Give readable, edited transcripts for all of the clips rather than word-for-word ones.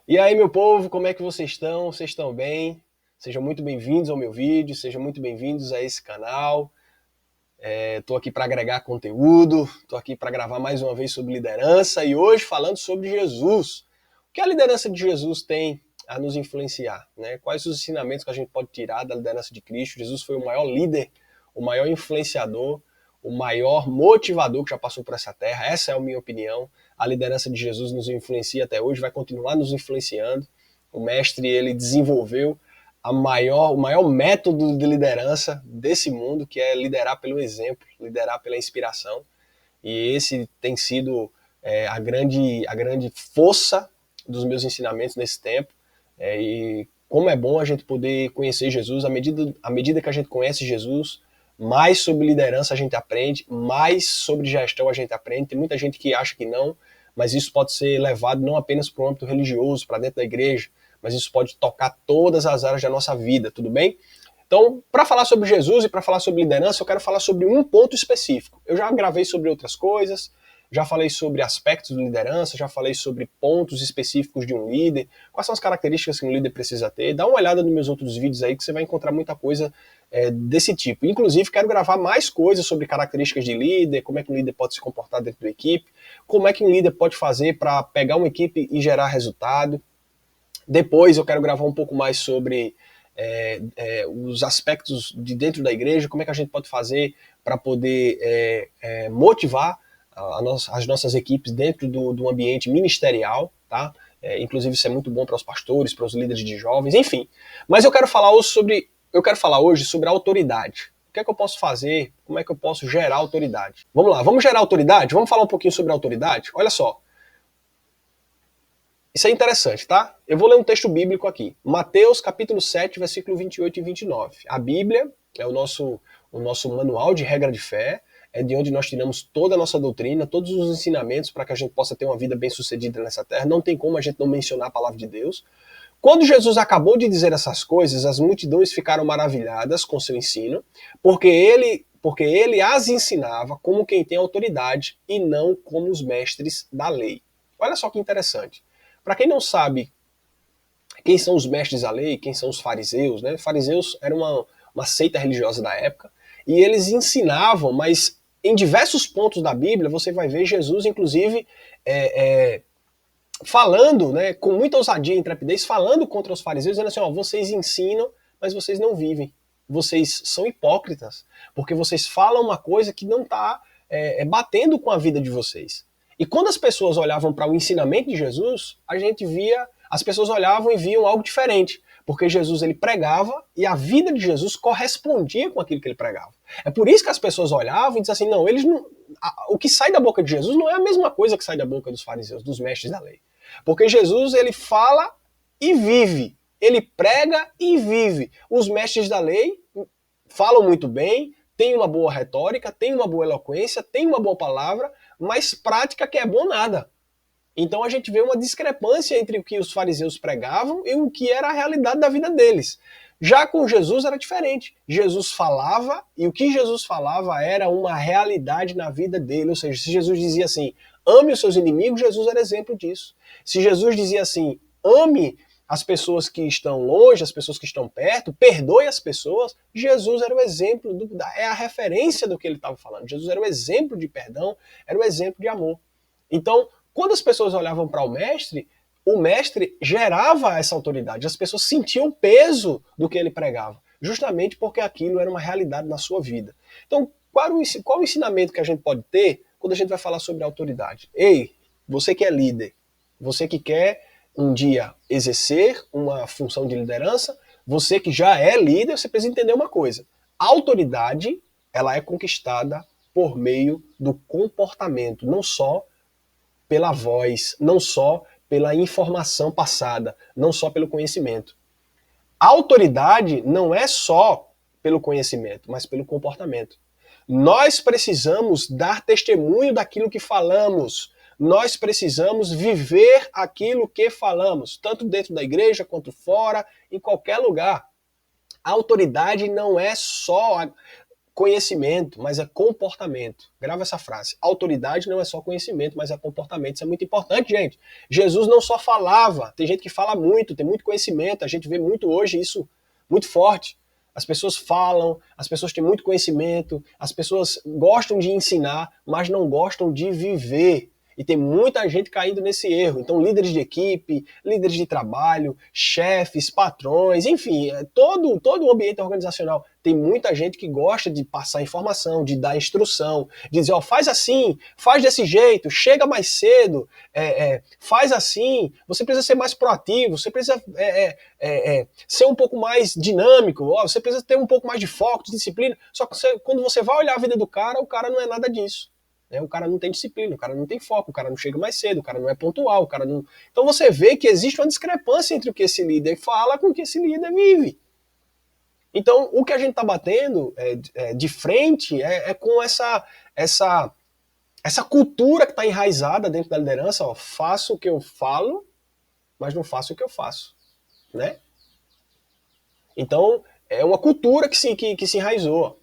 E aí, meu povo, como é que vocês estão? Vocês estão bem? Sejam muito bem-vindos ao meu vídeo, sejam muito bem-vindos a esse canal. Estou aqui para agregar conteúdo, estou aqui para gravar mais uma vez sobre liderança e hoje falando sobre Jesus. O que a liderança de Jesus tem a nos influenciar, né? Quais os ensinamentos que a gente pode tirar da liderança de Cristo? Jesus foi o maior líder, o maior influenciador, o maior motivador que já passou por essa terra. Essa é a minha opinião. A liderança de Jesus nos influencia até hoje, vai continuar nos influenciando. O mestre, ele desenvolveu o maior método de liderança desse mundo, que é liderar pelo exemplo, liderar pela inspiração. E esse tem sido a grande força dos meus ensinamentos nesse tempo. E como é bom a gente poder conhecer Jesus, à medida que a gente conhece Jesus, mais sobre liderança a gente aprende, mais sobre gestão a gente aprende. Tem muita gente que acha que não, mas isso pode ser levado não apenas para o âmbito religioso, para dentro da igreja, mas isso pode tocar todas as áreas da nossa vida, tudo bem? Então, para falar sobre Jesus e para falar sobre liderança, eu quero falar sobre um ponto específico. Eu já gravei sobre outras coisas, já falei sobre aspectos de liderança, já falei sobre pontos específicos de um líder, quais são as características que um líder precisa ter. Dá uma olhada nos meus outros vídeos aí que você vai encontrar muita coisa desse tipo. Inclusive, quero gravar mais coisas sobre características de líder, como é que um líder pode se comportar dentro da equipe, como é que um líder pode fazer para pegar uma equipe e gerar resultado. Depois eu quero gravar um pouco mais sobre os aspectos de dentro da igreja, como é que a gente pode fazer para poder motivar as nossas equipes dentro do ambiente ministerial, tá? Inclusive isso é muito bom para os pastores, para os líderes de jovens, enfim. Mas eu quero falar hoje sobre a autoridade. O que é que eu posso fazer? Como é que eu posso gerar autoridade? Vamos lá, vamos gerar autoridade? Vamos falar um pouquinho sobre autoridade? Olha só. Isso é interessante, tá? Eu vou ler um texto bíblico aqui. Mateus capítulo 7, versículo 28 e 29. A Bíblia é o nosso manual de regra de fé, é de onde nós tiramos toda a nossa doutrina, todos os ensinamentos para que a gente possa ter uma vida bem-sucedida nessa terra. Não tem como a gente não mencionar a palavra de Deus. Quando Jesus acabou de dizer essas coisas, as multidões ficaram maravilhadas com seu ensino, porque ele as ensinava como quem tem autoridade e não como os mestres da lei. Olha só que interessante. Para quem não sabe quem são os mestres da lei, quem são os fariseus, né? Fariseus era uma seita religiosa da época e eles ensinavam, mas em diversos pontos da Bíblia você vai ver Jesus, inclusive, falando, né, com muita ousadia e intrepidez, falando contra os fariseus, dizendo assim: ó, vocês ensinam, mas vocês não vivem. Vocês são hipócritas, porque vocês falam uma coisa que não está batendo com a vida de vocês. E quando as pessoas olhavam para o ensinamento de Jesus, a gente via, as pessoas olhavam e viam algo diferente, porque Jesus ele pregava e a vida de Jesus correspondia com aquilo que ele pregava. É por isso que as pessoas olhavam e diziam assim: não, eles não, o que sai da boca de Jesus não é a mesma coisa que sai da boca dos fariseus, dos mestres da lei. Porque Jesus ele fala e vive, ele prega e vive. Os mestres da lei falam muito bem, têm uma boa retórica, têm uma boa eloquência, têm uma boa palavra, mas prática que é bom nada. Então a gente vê uma discrepância entre o que os fariseus pregavam e o que era a realidade da vida deles. Já com Jesus era diferente. Jesus falava e o que Jesus falava era uma realidade na vida dele. Ou seja, se Jesus dizia assim, ame os seus inimigos, Jesus era exemplo disso. Se Jesus dizia assim, ame as pessoas que estão longe, as pessoas que estão perto, perdoe as pessoas, Jesus era o exemplo, é a referência do que ele estava falando. Jesus era o exemplo de perdão, era o exemplo de amor. Então, quando as pessoas olhavam para o mestre gerava essa autoridade. As pessoas sentiam o peso do que ele pregava, justamente porque aquilo era uma realidade na sua vida. Então, qual o ensinamento que a gente pode ter quando a gente vai falar sobre autoridade? Ei, você que é líder, você que quer um dia exercer uma função de liderança, você que já é líder, você precisa entender uma coisa. A autoridade, ela é conquistada por meio do comportamento, não só pela voz, não só pela informação passada, não só pelo conhecimento. A autoridade não é só pelo conhecimento, mas pelo comportamento. Nós precisamos dar testemunho daquilo que falamos. Nós precisamos viver aquilo que falamos, tanto dentro da igreja quanto fora, em qualquer lugar. A autoridade não é só conhecimento, mas é comportamento. Grava essa frase. Autoridade não é só conhecimento, mas é comportamento. Isso é muito importante, gente. Jesus não só falava, tem gente que fala muito, tem muito conhecimento, a gente vê muito hoje isso muito forte. As pessoas falam, as pessoas têm muito conhecimento, as pessoas gostam de ensinar, mas não gostam de viver. E tem muita gente caindo nesse erro. Então, líderes de equipe, líderes de trabalho, chefes, patrões, enfim, todo o ambiente organizacional tem muita gente que gosta de passar informação, de dar instrução, de dizer, ó, faz assim, faz desse jeito, chega mais cedo, faz assim, você precisa ser mais proativo, você precisa ser um pouco mais dinâmico, ó, você precisa ter um pouco mais de foco, de disciplina. Só que quando você vai olhar a vida do cara, o cara não é nada disso. O cara não tem disciplina, o cara não tem foco, o cara não chega mais cedo, o cara não é pontual, o cara não... Então você vê que existe uma discrepância entre o que esse líder fala com o que esse líder vive. Então o que a gente está batendo de frente é com essa cultura que está enraizada dentro da liderança, ó, faço o que eu falo, mas não faço o que eu faço, né? Então é uma cultura que se enraizou.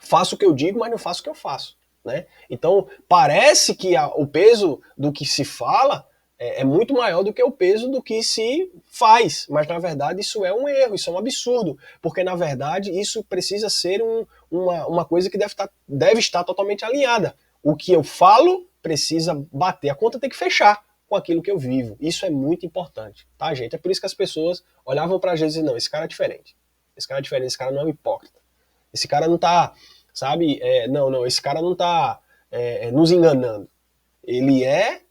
Faço o que eu digo, mas não faço o que eu faço. Né? Então, parece que o peso do que se fala é muito maior do que o peso do que se faz, mas na verdade isso é um erro, isso é um absurdo, porque na verdade isso precisa ser uma coisa que deve estar totalmente alinhada. O que eu falo precisa bater, a conta tem que fechar com aquilo que eu vivo. Isso é muito importante, tá, gente? É por isso que as pessoas olhavam pra Jesus e diziam, não, esse cara é diferente, esse cara não é um hipócrita, esse cara não tá... Sabe? Não, esse cara não está nos enganando. Ele é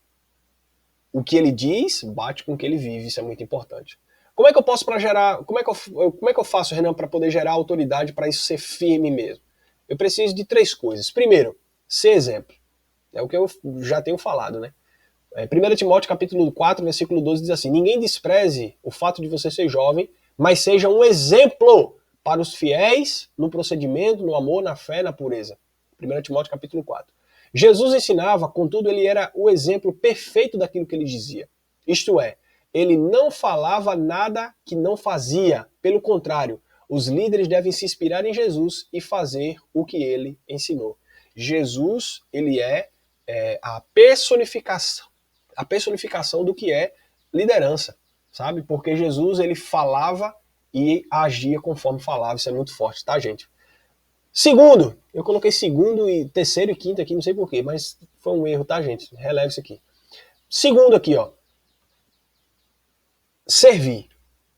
o que ele diz, bate com o que ele vive, isso é muito importante. Como é que eu posso como é que eu faço, Renan, para poder gerar autoridade para isso ser firme mesmo? Eu preciso de 3 coisas. Primeiro, ser exemplo. É o que eu já tenho falado, né? 1 Timóteo capítulo 4, versículo 12 diz assim, ninguém despreze o fato de você ser jovem, mas seja um exemplo para os fiéis no procedimento, no amor, na fé, na pureza. 1 Timóteo capítulo 4. Jesus ensinava, contudo, ele era o exemplo perfeito daquilo que ele dizia. Isto é, ele não falava nada que não fazia. Pelo contrário, os líderes devem se inspirar em Jesus e fazer o que ele ensinou. Jesus, ele é a personificação do que é liderança, sabe? Porque Jesus, ele falava e agia conforme falava. Isso é muito forte, tá, gente? Segundo, eu coloquei segundo e terceiro e quinto aqui, não sei porquê, mas foi um erro, tá, gente? Releve isso aqui. Segundo aqui, ó. Servir.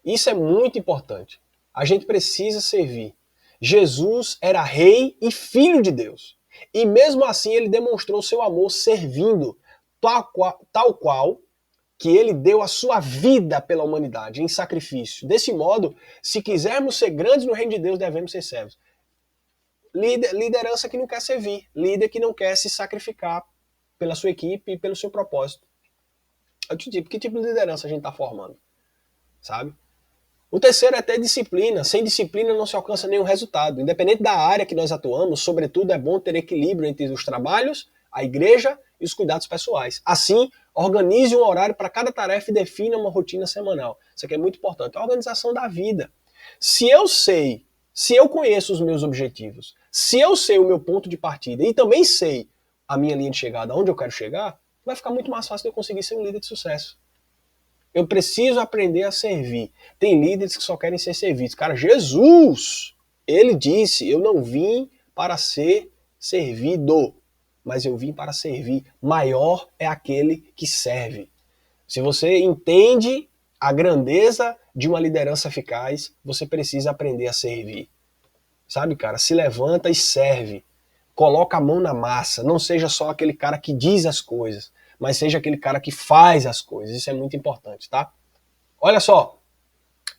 Isso é muito importante. A gente precisa servir. Jesus era rei e filho de Deus. E mesmo assim ele demonstrou seu amor servindo, tal qual que ele deu a sua vida pela humanidade, em sacrifício. Desse modo, se quisermos ser grandes no reino de Deus, devemos ser servos. Liderança que não quer servir, líder que não quer se sacrificar pela sua equipe e pelo seu propósito. Que tipo de liderança a gente está formando? Sabe? O terceiro é ter disciplina. Sem disciplina não se alcança nenhum resultado. Independente da área que nós atuamos, sobretudo é bom ter equilíbrio entre os trabalhos, a igreja e os cuidados pessoais. Assim, organize um horário para cada tarefa e defina uma rotina semanal. Isso aqui é muito importante. A organização da vida. Se eu conheço os meus objetivos, se eu sei o meu ponto de partida e também sei a minha linha de chegada, onde eu quero chegar, vai ficar muito mais fácil de eu conseguir ser um líder de sucesso. Eu preciso aprender a servir. Tem líderes que só querem ser servidos. Cara, Jesus, ele disse, eu não vim para ser servido, mas eu vim para servir. Maior é aquele que serve. Se você entende a grandeza de uma liderança eficaz, você precisa aprender a servir. Sabe, cara? Se levanta e serve. Coloca a mão na massa. Não seja só aquele cara que diz as coisas, mas seja aquele cara que faz as coisas. Isso é muito importante, tá? Olha só,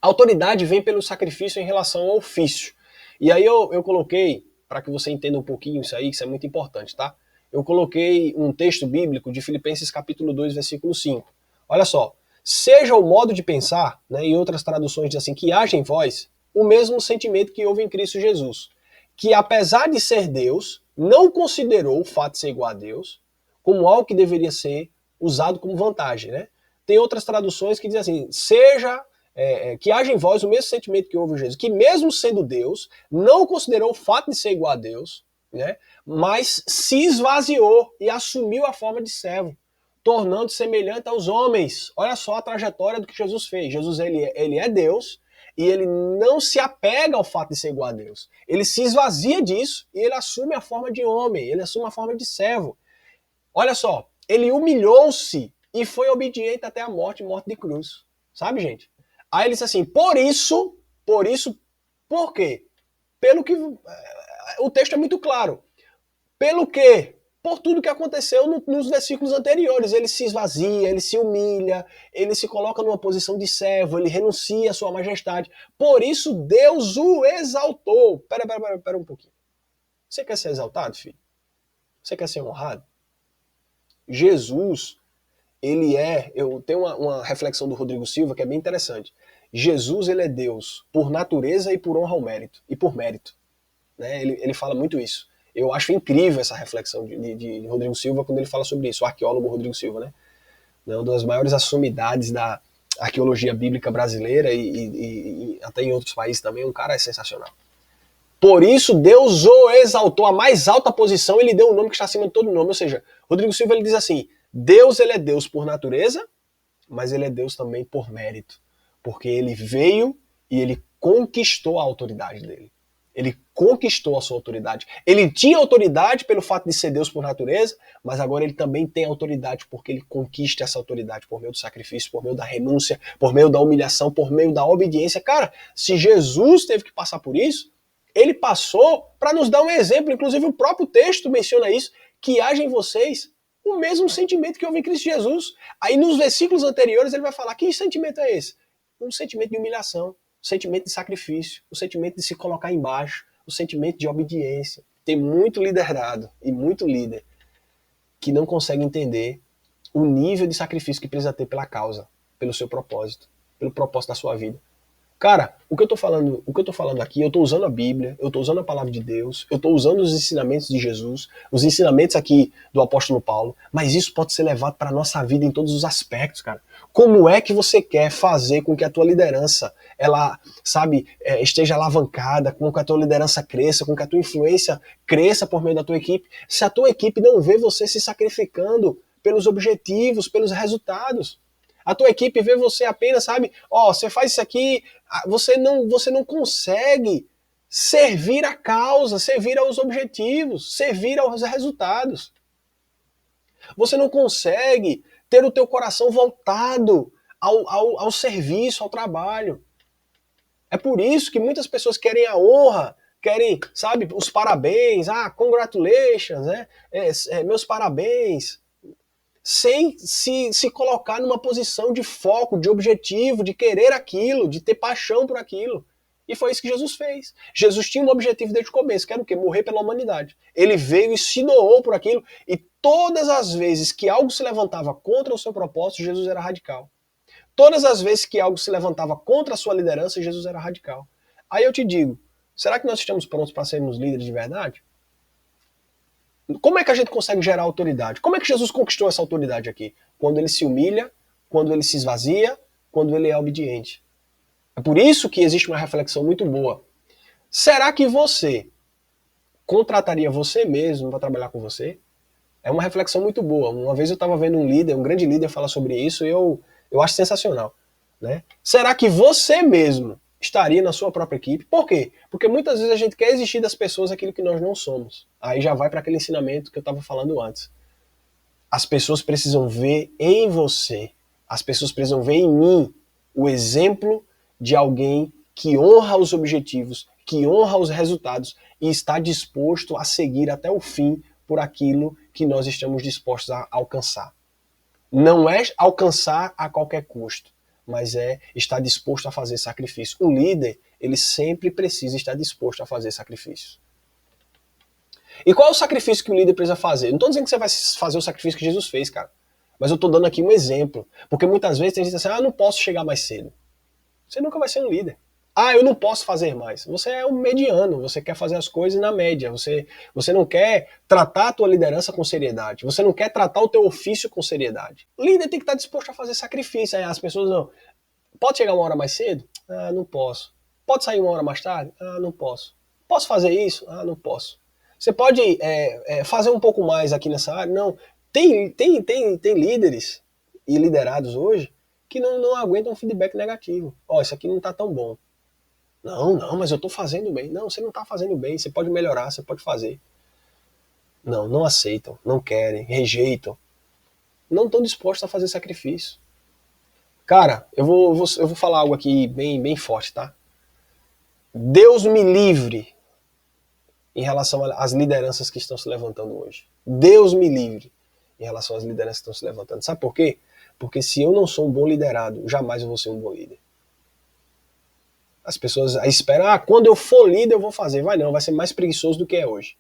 a autoridade vem pelo sacrifício em relação ao ofício. E aí eu coloquei, para que você entenda um pouquinho isso aí, que isso é muito importante, tá? Eu coloquei um texto bíblico de Filipenses capítulo 2, versículo 5. Olha só, seja o modo de pensar, né, em outras traduções diz assim, que haja em vós o mesmo sentimento que houve em Cristo Jesus, que apesar de ser Deus, não considerou o fato de ser igual a Deus como algo que deveria ser usado como vantagem, né? Tem outras traduções que dizem assim, seja que haja em vós o mesmo sentimento que houve em Jesus, que mesmo sendo Deus, não considerou o fato de ser igual a Deus, né, mas se esvaziou e assumiu a forma de servo, tornando semelhante aos homens. Olha só a trajetória do que Jesus fez. Jesus ele é Deus e ele não se apega ao fato de ser igual a Deus. Ele se esvazia disso e ele assume a forma de homem, ele assume a forma de servo. Olha só, ele humilhou-se e foi obediente até a morte de cruz. Sabe, gente? Aí ele disse assim, por quê? Pelo que... O texto é muito claro. Pelo quê? Por tudo que aconteceu nos versículos anteriores. Ele se esvazia, ele se humilha, ele se coloca numa posição de servo, ele renuncia à sua majestade. Por isso Deus o exaltou. Pera um pouquinho. Você quer ser exaltado, filho? Você quer ser honrado? Jesus, ele eu tenho uma reflexão do Rodrigo Silva que é bem interessante. Jesus, ele é Deus por natureza e por honra ao mérito, e por mérito. Né? Ele fala muito isso. Eu acho incrível essa reflexão de Rodrigo Silva quando ele fala sobre isso, o arqueólogo Rodrigo Silva, né? Uma das maiores assumidades da arqueologia bíblica brasileira e até em outros países também, um cara sensacional. Por isso Deus o exaltou à mais alta posição, ele deu um nome que está acima de todo nome. Ou seja, Rodrigo Silva ele diz assim, Deus ele é Deus por natureza, mas ele é Deus também por mérito. Porque ele veio e ele conquistou a autoridade dele. Ele conquistou a sua autoridade. Ele tinha autoridade pelo fato de ser Deus por natureza, mas agora ele também tem autoridade porque ele conquista essa autoridade por meio do sacrifício, por meio da renúncia, por meio da humilhação, por meio da obediência. Cara, se Jesus teve que passar por isso, ele passou para nos dar um exemplo, inclusive o próprio texto menciona isso, que haja em vocês o mesmo sentimento que houve em Cristo Jesus. Aí nos versículos anteriores ele vai falar, que sentimento é esse? Um sentimento de humilhação, o sentimento de sacrifício, o sentimento de se colocar embaixo, o sentimento de obediência. Tem muito liderado e muito líder que não consegue entender o nível de sacrifício que precisa ter pela causa, pelo seu propósito, pelo propósito da sua vida. Cara, o que eu tô falando aqui, eu tô usando a Bíblia, eu tô usando a palavra de Deus, eu tô usando os ensinamentos de Jesus, os ensinamentos aqui do apóstolo Paulo, mas isso pode ser levado para a nossa vida em todos os aspectos, cara. Como é que você quer fazer com que a tua liderança, ela, sabe, esteja alavancada, com que a tua liderança cresça, com que a tua influência cresça por meio da tua equipe, se a tua equipe não vê você se sacrificando pelos objetivos, pelos resultados? A tua equipe vê você apenas, sabe, você faz isso aqui, você não consegue servir a causa, servir aos objetivos, servir aos resultados. Você não consegue ter o teu coração voltado ao serviço, ao trabalho. É por isso que muitas pessoas querem a honra, querem, sabe, os parabéns, congratulations, né? Meus parabéns, sem se colocar numa posição de foco, de objetivo, de querer aquilo, de ter paixão por aquilo. E foi isso que Jesus fez. Jesus tinha um objetivo desde o começo, que era o quê? Morrer pela humanidade. Ele veio e se doou por aquilo, e todas as vezes que algo se levantava contra o seu propósito, Jesus era radical. Todas as vezes que algo se levantava contra a sua liderança, Jesus era radical. Aí eu te digo, será que nós estamos prontos para sermos líderes de verdade? Como é que a gente consegue gerar autoridade? Como é que Jesus conquistou essa autoridade aqui? Quando ele se humilha, quando ele se esvazia, quando ele é obediente. É por isso que existe uma reflexão muito boa. Será que você contrataria você mesmo para trabalhar com você? É uma reflexão muito boa. Uma vez eu estava vendo um líder, um grande líder, falar sobre isso e eu acho sensacional. Né? Será que você mesmo estaria na sua própria equipe? Por quê? Porque muitas vezes a gente quer exigir das pessoas aquilo que nós não somos. Aí já vai para aquele ensinamento que eu estava falando antes. As pessoas precisam ver em você, as pessoas precisam ver em mim o exemplo de alguém que honra os objetivos, que honra os resultados e está disposto a seguir até o fim por aquilo que nós estamos dispostos a alcançar. Não é alcançar a qualquer custo, mas é estar disposto a fazer sacrifício. Um líder, ele sempre precisa estar disposto a fazer sacrifício. E qual é o sacrifício que o líder precisa fazer? Não estou dizendo que você vai fazer o sacrifício que Jesus fez, cara. Mas eu estou dando aqui um exemplo. Porque muitas vezes tem gente assim, não posso chegar mais cedo. Você nunca vai ser um líder. Eu não posso fazer mais. Você é um mediano, você quer fazer as coisas na média. Você não quer tratar a tua liderança com seriedade. Você não quer tratar o teu ofício com seriedade. O líder tem que estar disposto a fazer sacrifício. As pessoas não. Pode chegar uma hora mais cedo? Ah, não posso. Pode sair uma hora mais tarde? Ah, não posso. Posso fazer isso? Ah, não posso. Você pode fazer um pouco mais aqui nessa área? Não. Tem líderes e liderados hoje que não aguentam feedback negativo. Ó, isso aqui não está tão bom. Não, mas eu estou fazendo bem. Não, você não está fazendo bem. Você pode melhorar, você pode fazer. Não aceitam, não querem, rejeitam. Não estão dispostos a fazer sacrifício. Cara, eu vou falar algo aqui bem forte, tá? Deus me livre em relação às lideranças que estão se levantando hoje. Deus me livre em relação às lideranças que estão se levantando. Sabe por quê? Porque se eu não sou um bom liderado, jamais eu vou ser um bom líder. As pessoas esperam, quando eu for líder eu vou fazer. Vai ser mais preguiçoso do que é hoje.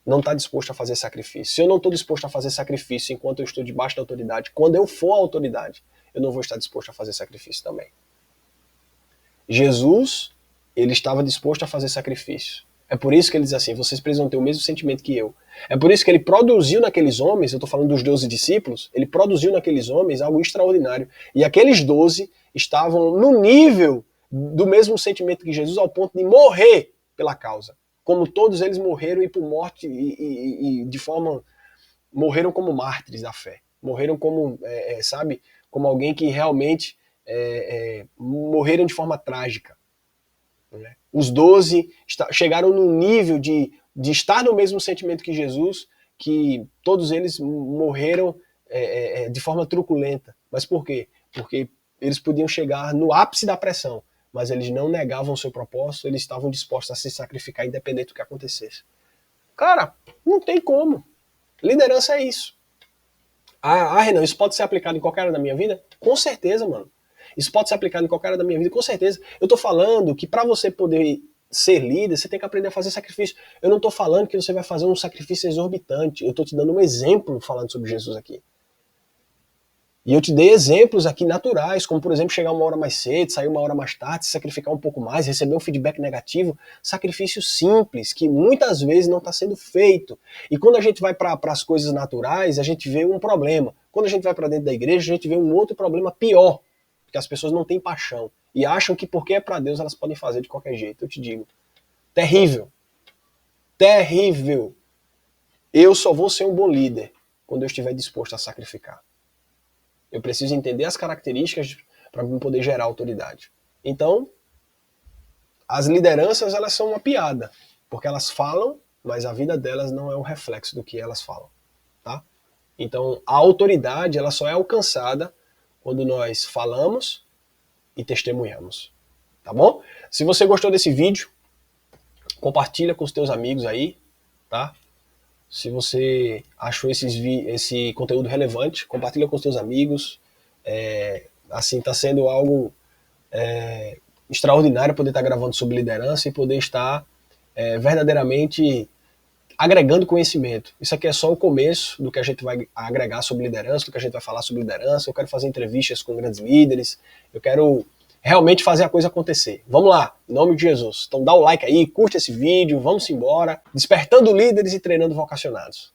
Não está disposto a fazer sacrifício. Se eu não estou disposto a fazer sacrifício enquanto eu estou debaixo da autoridade, quando eu for a autoridade, eu não vou estar disposto a fazer sacrifício também. Jesus, ele estava disposto a fazer sacrifício. É por isso que ele diz assim, vocês precisam ter o mesmo sentimento que eu. É por isso que ele produziu naqueles homens, eu estou falando dos 12 discípulos, ele produziu naqueles homens algo extraordinário. E aqueles 12 estavam no nível do mesmo sentimento que Jesus, ao ponto de morrer pela causa. Como todos eles morreram e por morte, e de forma... morreram como mártires da fé. Morreram como, sabe, como alguém que realmente morreram de forma trágica. Né? Os 12 chegaram num nível de estar no mesmo sentimento que Jesus, que todos eles morreram de forma truculenta. Mas por quê? Porque eles podiam chegar no ápice da pressão, mas eles não negavam o seu propósito, eles estavam dispostos a se sacrificar independente do que acontecesse. Cara, não tem como. Liderança é isso. Renan, isso pode ser aplicado em qualquer área da minha vida? Com certeza, mano. Isso pode ser aplicado em qualquer área da minha vida, com certeza. Eu tô falando que para você poder ser líder, você tem que aprender a fazer sacrifício. Eu não tô falando que você vai fazer um sacrifício exorbitante. Eu tô te dando um exemplo falando sobre Jesus aqui. E eu te dei exemplos aqui naturais, como por exemplo chegar uma hora mais cedo, sair uma hora mais tarde, se sacrificar um pouco mais, receber um feedback negativo. Sacrifício simples, que muitas vezes não está sendo feito. E quando a gente vai para as coisas naturais, a gente vê um problema. Quando a gente vai para dentro da igreja, a gente vê um outro problema pior. Porque as pessoas não têm paixão. E acham que porque é para Deus elas podem fazer de qualquer jeito. Eu te digo. Terrível. Terrível. Eu só vou ser um bom líder quando eu estiver disposto a sacrificar. Eu preciso entender as características para poder gerar autoridade. Então, as lideranças elas são uma piada, porque elas falam, mas a vida delas não é o reflexo do que elas falam, tá? Então, a autoridade ela só é alcançada quando nós falamos e testemunhamos, tá bom? Se você gostou desse vídeo, compartilha com os teus amigos aí, tá? Se você achou esse conteúdo relevante, compartilha com os seus amigos. Assim, está sendo algo extraordinário poder estar gravando sobre liderança e poder estar verdadeiramente agregando conhecimento. Isso aqui é só o começo do que a gente vai agregar sobre liderança, do que a gente vai falar sobre liderança. Eu quero fazer entrevistas com grandes líderes. Eu quero realmente fazer a coisa acontecer. Vamos lá, em nome de Jesus. Então dá o like aí, curte esse vídeo, vamos embora. Despertando líderes e treinando vocacionados.